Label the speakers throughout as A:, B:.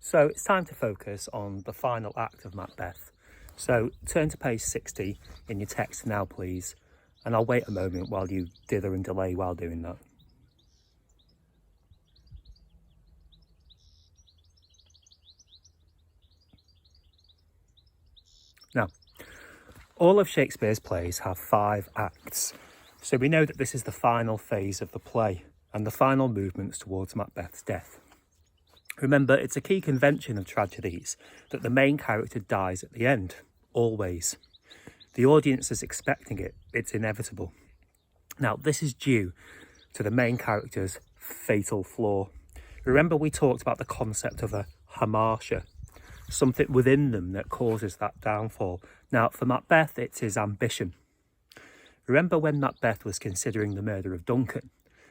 A: So it's time to focus on the final act of Macbeth. So turn to page 60 in your text now, please, and I'll wait a moment while you dither and delay while doing that. Now, all of Shakespeare's plays have 5 acts, so we know that this is the final phase of the play and the final movements towards Macbeth's death. Remember, it's a key convention of tragedies that the main character dies at the end, always. The audience is expecting it, it's inevitable. Now, this is due to the main character's fatal flaw. Remember, we talked about the concept of a hamartia, something within them that causes that downfall. Now, for Macbeth, it's his ambition. Remember when Macbeth was considering the murder of Duncan?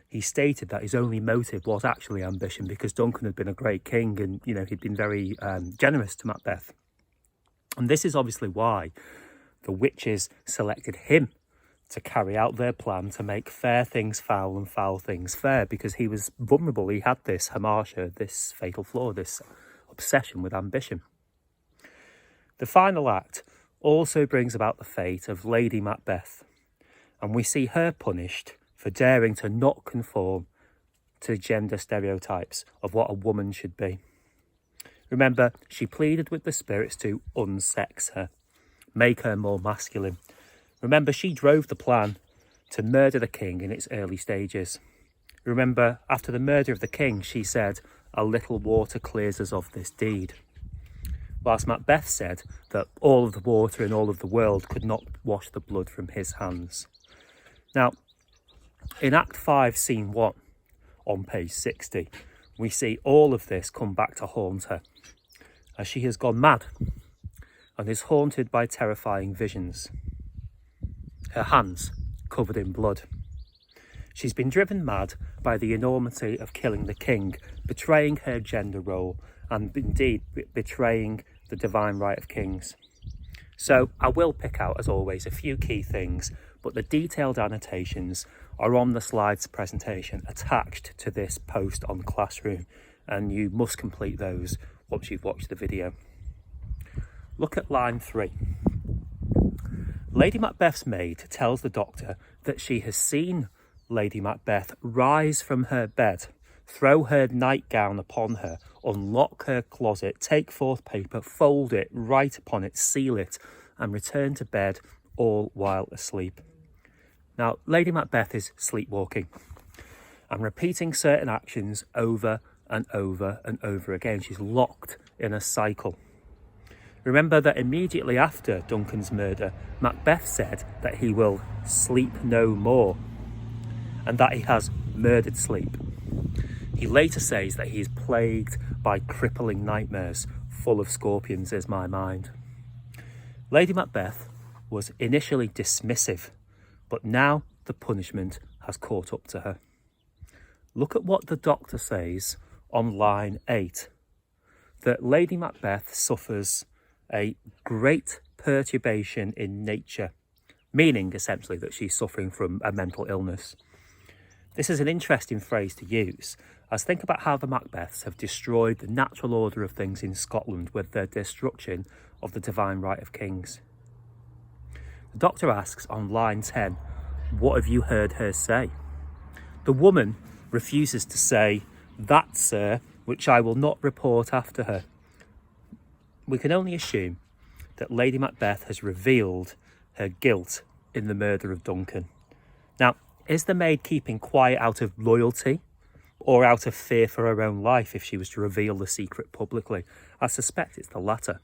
A: He stated that his only motive was actually ambition because Duncan had been a great king and, he'd been very generous to Macbeth. And this is obviously why the witches selected him to carry out their plan to make fair things foul and foul things fair, because he was vulnerable. He had this hamartia, this fatal flaw, this obsession with ambition. The final act also brings about the fate of Lady Macbeth, and we see her punished for daring to not conform to gender stereotypes of what a woman should be. Remember, she pleaded with the spirits to unsex her, make her more masculine. Remember, she drove the plan to murder the king in its early stages. Remember, after the murder of the king, she said, "A little water clears us of this deed." Whilst Macbeth said that all of the water in all of the world could not wash the blood from his hands. Now, in Act 5, Scene 1, on page 60, we see all of this come back to haunt her, as she has gone mad and is haunted by terrifying visions. Her hands covered in blood. She's been driven mad by the enormity of killing the king, betraying her gender role, and indeed betraying the divine right of kings. So I will pick out, as always, a few key things, but the detailed annotations are on the slides presentation attached to this post on Classroom, and you must complete those once you've watched the video. Look at line 3. Lady Macbeth's maid tells the doctor that she has seen Lady Macbeth rise from her bed, throw her nightgown upon her, unlock her closet, take forth paper, fold it, write upon it, seal it, and return to bed, all while asleep. Now, Lady Macbeth is sleepwalking and repeating certain actions over and over and over again. She's locked in a cycle. Remember that immediately after Duncan's murder, Macbeth said that he will sleep no more and that he has murdered sleep. He later says that he is plagued by crippling nightmares full of scorpions is my mind. Lady Macbeth was initially dismissive, but now the punishment has caught up to her. Look at what the doctor says on line 8, that Lady Macbeth suffers a great perturbation in nature, meaning essentially that she's suffering from a mental illness. This is an interesting phrase to use, as think about how the Macbeths have destroyed the natural order of things in Scotland with their destruction of the divine right of kings. The doctor asks on line 10, "What have you heard her say?" The woman refuses to say, "That, sir, which I will not report after her." We can only assume that Lady Macbeth has revealed her guilt in the murder of Duncan. Now, is the maid keeping quiet out of loyalty or out of fear for her own life if she was to reveal the secret publicly? I suspect it's the latter.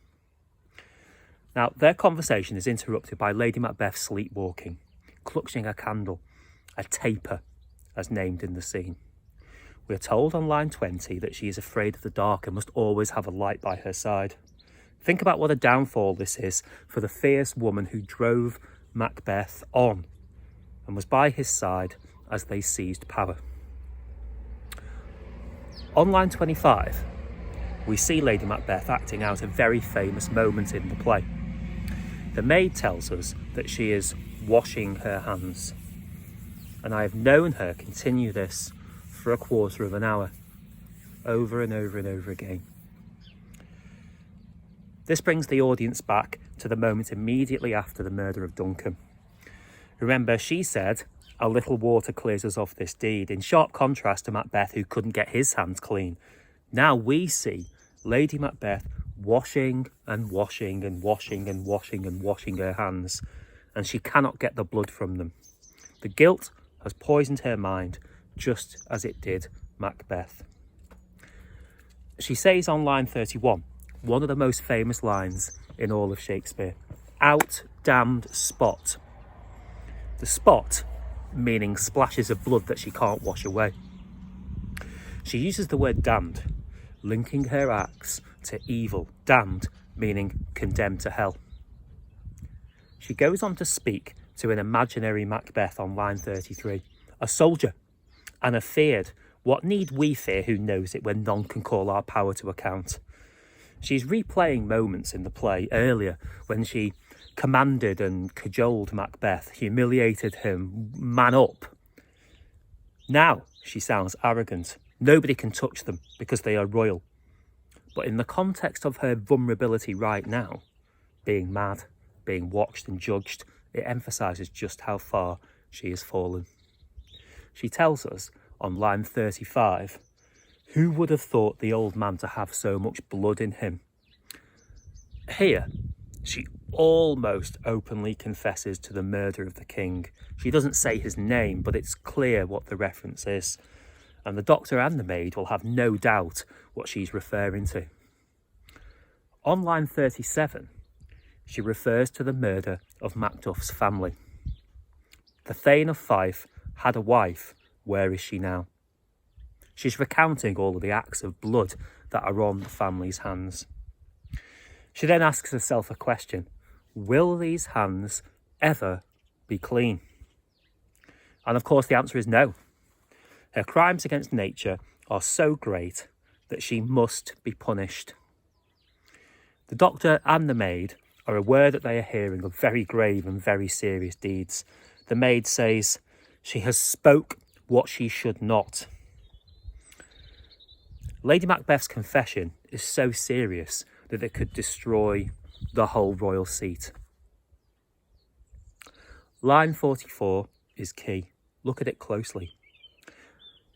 A: Now, their conversation is interrupted by Lady Macbeth sleepwalking, clutching a candle, a taper, as named in the scene. We're told on line 20 that she is afraid of the dark and must always have a light by her side. Think about what a downfall this is for the fierce woman who drove Macbeth on and was by his side as they seized power. On line 25, we see Lady Macbeth acting out a very famous moment in the play. The maid tells us that she is washing her hands, and I have known her continue this for a quarter of an hour, over and over and over again. This brings the audience back to the moment immediately after the murder of Duncan. Remember, she said, "A little water clears us of this deed," in sharp contrast to Macbeth, who couldn't get his hands clean. Now we see Lady Macbeth washing and washing and washing and washing and washing her hands, and she cannot get the blood from them. The guilt has poisoned her mind, just as it did Macbeth. She says on line 31, one of the most famous lines in all of Shakespeare, "Out, damned spot." The spot meaning splashes of blood that she can't wash away. She uses the word damned, linking her acts to evil, damned meaning condemned to hell. She goes on to speak to an imaginary Macbeth on line 33, a soldier, and afeard. What need we fear who knows it when none can call our power to account? She's replaying moments in the play earlier when she commanded and cajoled Macbeth, humiliated him, man up. Now she sounds arrogant. Nobody can touch them because they are royal. But in the context of her vulnerability right now, being mad, being watched and judged, it emphasises just how far she has fallen. She tells us on line 35, "Who would have thought the old man to have so much blood in him?" Here, she almost openly confesses to the murder of the king. She doesn't say his name, but it's clear what the reference is. And the doctor and the maid will have no doubt what she's referring to. On line 37, she refers to the murder of Macduff's family. The Thane of Fife had a wife. Where is she now? She's recounting all of the acts of blood that are on the family's hands. She then asks herself a question. Will these hands ever be clean? And of course the answer is no. Her crimes against nature are so great that she must be punished. The doctor and the maid are aware that they are hearing of very grave and very serious deeds. The maid says, "She has spoke what she should not." Lady Macbeth's confession is so serious that it could destroy the whole royal seat. Line 44 is key. Look at it closely.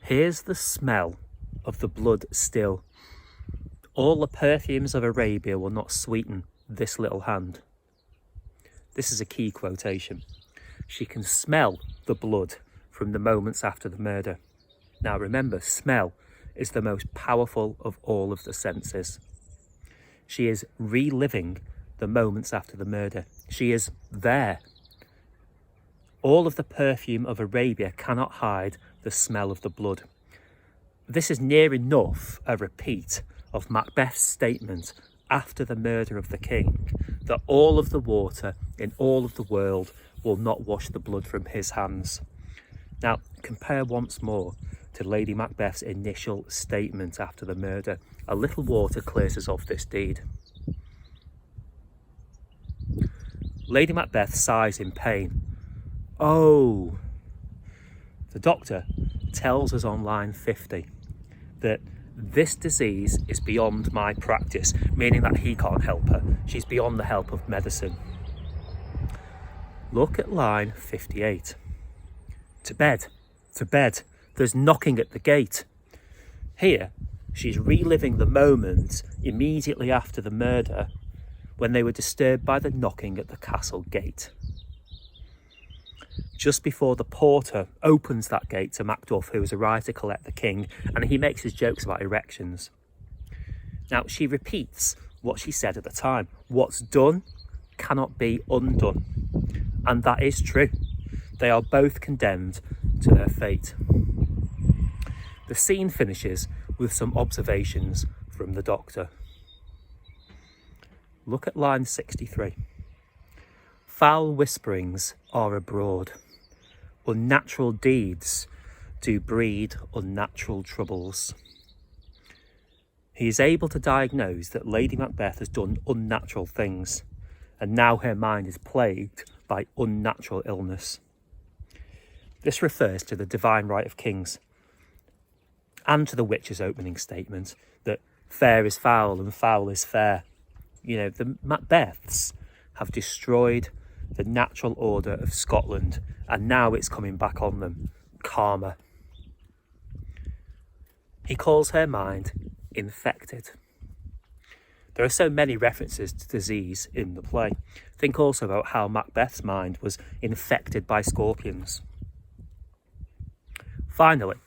A: Here's the smell of the blood still. All the perfumes of Arabia will not sweeten this little hand. This is a key quotation. She can smell the blood from the moments after the murder. Now remember, smell is the most powerful of all of the senses. She is reliving the moments after the murder. She is there. All of the perfume of Arabia cannot hide the smell of the blood. This is near enough a repeat of Macbeth's statement after the murder of the king that all of the water in all of the world will not wash the blood from his hands. Now, compare once more to Lady Macbeth's initial statement after the murder. A little water clears us of this deed. Lady Macbeth sighs in pain. Oh! The doctor tells us on line 50 that this disease is beyond my practice, meaning that he can't help her. She's beyond the help of medicine. Look at line 58. To bed, to bed. There's knocking at the gate. Here, she's reliving the moment immediately after the murder when they were disturbed by the knocking at the castle gate. Just before the porter opens that gate to Macduff, who has arrived to collect the king, and he makes his jokes about erections. Now, she repeats what she said at the time. What's done cannot be undone. And that is true. They are both condemned to their fate. The scene finishes with some observations from the doctor. Look at line 63. Foul whisperings are abroad. Unnatural deeds do breed unnatural troubles. He is able to diagnose that Lady Macbeth has done unnatural things, and now her mind is plagued by unnatural illness. This refers to the divine right of kings and to the witch's opening statement that fair is foul and foul is fair. You know, the Macbeths have destroyed the natural order of Scotland, and now it's coming back on them. Karma. He calls her mind infected. There are so many references to disease in the play. Think also about how Macbeth's mind was infected by scorpions. Finally,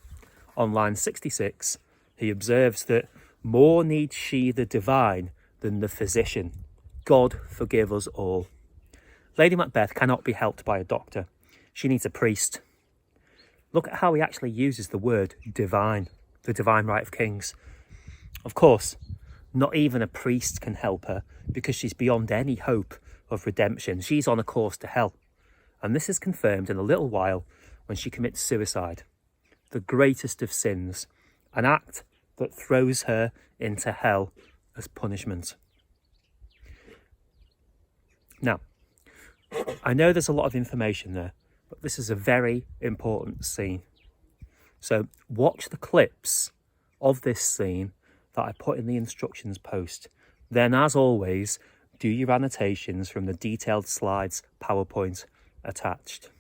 A: on line 66, he observes that more needs she the divine than the physician. God forgive us all. Lady Macbeth cannot be helped by a doctor. She needs a priest. Look at how he actually uses the word divine, the divine right of kings. Of course, not even a priest can help her because she's beyond any hope of redemption. She's on a course to hell. And this is confirmed in a little while when she commits suicide, the greatest of sins, an act that throws her into hell as punishment. Now, I know there's a lot of information there, but this is a very important scene. So watch the clips of this scene that I put in the instructions post. Then, as always, do your annotations from the detailed slides PowerPoint attached.